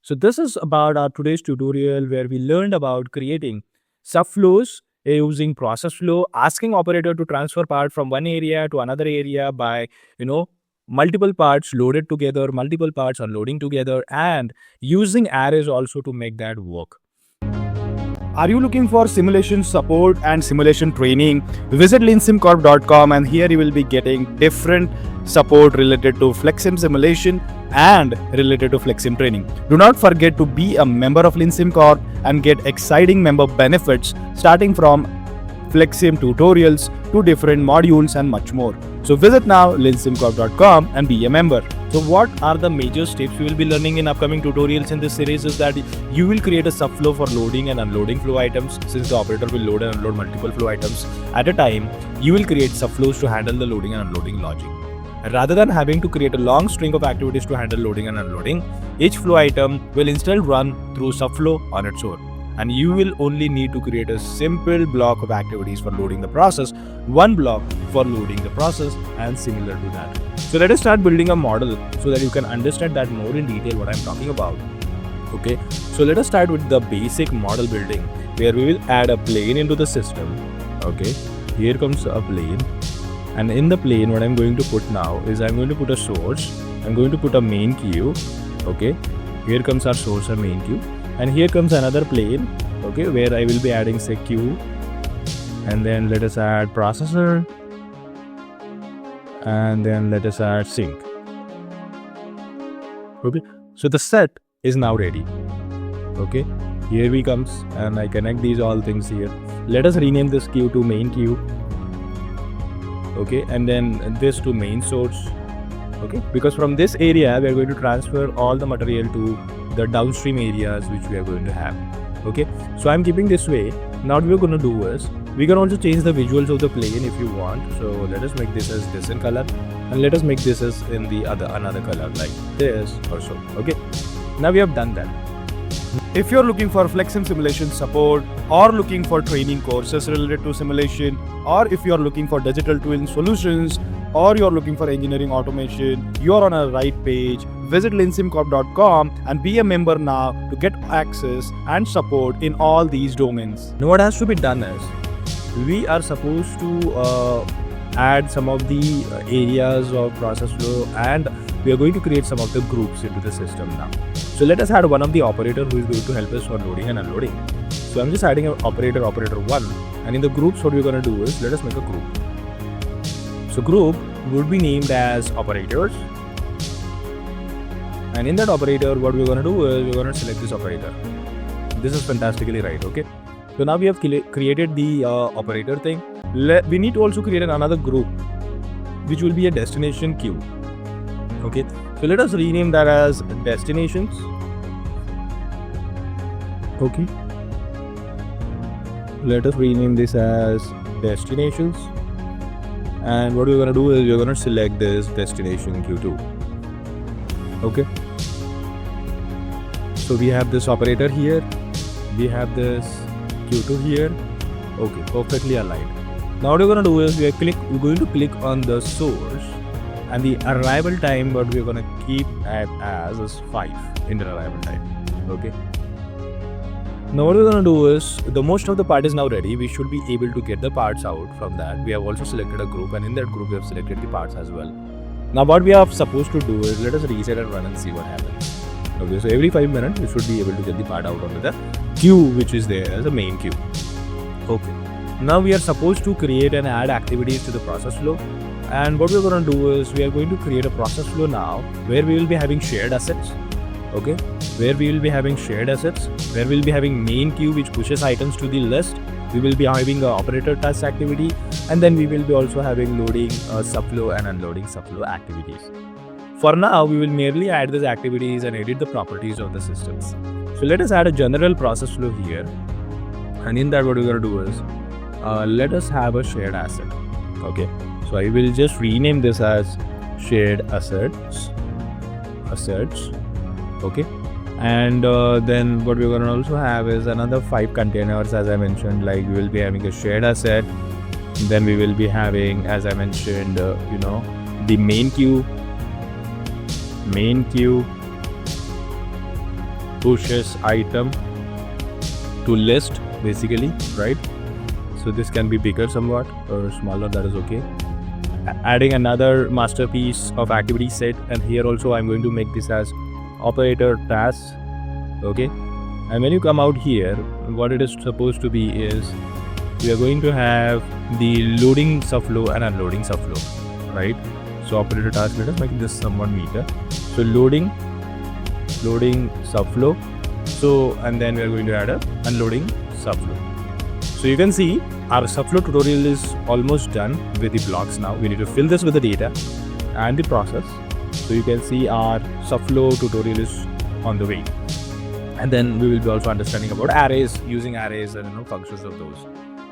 So this is about our today's tutorial where we learned about creating subflows using process flow, asking operator to transfer part from one area to another area by, multiple parts loaded together, multiple parts unloading together, and using arrays also to make that work. Are you looking for simulation support and simulation training? Visit Leansimcorp.com and here you will be getting different support related to Flexsim simulation and related to Flexsim training. Do not forget to be a member of Leansimcorp and get exciting member benefits starting from Flexsim tutorials to different modules and much more. So visit now Leansimcorp.com and be a member. So what are the major steps you will be learning in upcoming tutorials in this series is that you will create a subflow for loading and unloading flow items. Since the operator will load and unload multiple flow items at a time, you will create subflows to handle the loading and unloading logic. Rather than having to create a long string of activities to handle loading and unloading, each flow item will instead run through subflow on its own. And you will only need to create a simple block of activities for loading the process, one block for loading the process, and similar to that. So let us start building a model so that you can understand that more in detail what I'm talking about. Okay, so let us start with the basic model building where we will add a plane into the system. Okay, here comes a plane, and in the plane what I'm going to put now is I'm going to put a source, I'm going to put a main queue. Okay, here comes our source and main queue. And here comes another plane, okay, where I will be adding say queue, and then let us add processor, and then let us add sync. Okay, so the set is now ready. Okay, here we comes, and I connect these all things here. Let us rename this queue to main queue. Okay, and then this to main source. Okay, because from this area we are going to transfer all the material to the downstream areas which we are going to have. Okay, so I'm keeping this way. Now what we're going to do is we can also change the visuals of the plane if you want. So let us make this as this in color, and let us make this as in the another color like this or so. Okay, now we have done that. If you're looking for Flexsim simulation support or looking for training courses related to simulation, or if you're looking for digital twin solutions, or you're looking for engineering automation, you're on a right page. Visit Leansimcorp.com and be a member now to get access and support in all these domains. Now what has to be done is we are supposed to add some of the areas of process flow, and we are going to create some of the groups into the system now. So let us add one of the operator who is going to help us for loading and unloading. So I'm just adding an operator 1, and in the groups what we're going to do is let us make a group. So group would be named as operators, and in that operator what we're going to do is we're going to select this operator. This is fantastically right. Okay, so now we have created the operator thing. We need to also create another group which will be a destination queue. Okay, so let us rename that as destinations. Okay, let us rename this as destinations. And what we're going to do is we're going to select this destination Q2. Okay, so we have this operator here, we have this Q2 here. Okay, perfectly aligned. Now what we're going to do is we're going to click on the source, and the arrival time what we're going to keep at as is 5 in the arrival time. Okay, now what we're going to do is the most of the part is now ready. We should be able to get the parts out from that. We have also selected a group, and in that group we have selected the parts as well. Now what we are supposed to do is let us reset and run and see what happens. Okay, so every 5 minutes we should be able to get the part out onto the queue which is there as a main queue. Okay, now we are supposed to create and add activities to the process flow, and what we're going to do is we are going to create a process flow now where we will be having shared assets. Okay, where we will be having shared assets, where we'll be having main queue which pushes items to the list. We will be having the operator task activity, and then we will be also having loading subflow and unloading subflow activities. For now, we will merely add these activities and edit the properties of the systems. So let us add a general process flow here, and in that what we're going to do is let us have a shared asset. Okay, so I will just rename this as shared assets. Okay, and then what we're going to also have is another 5 containers, as I mentioned. Like we will be having a shared asset, then we will be having, as I mentioned, the main queue, pushes item to list basically, right? So this can be bigger somewhat or smaller, that is okay. Adding another masterpiece of activity set, and here also I'm going to make this as operator tasks, okay? And when you come out here, what it is supposed to be is we are going to have the loading subflow and unloading subflow, right? So operator task, let us make this somewhat meter. So loading subflow. So and then we are going to add a unloading subflow. So you can see our subflow tutorial is almost done with the blocks now. We need to fill this with the data and the process. So you can see our subflow tutorial is on the way. And then we will be also understanding about arrays, using arrays and functions of those.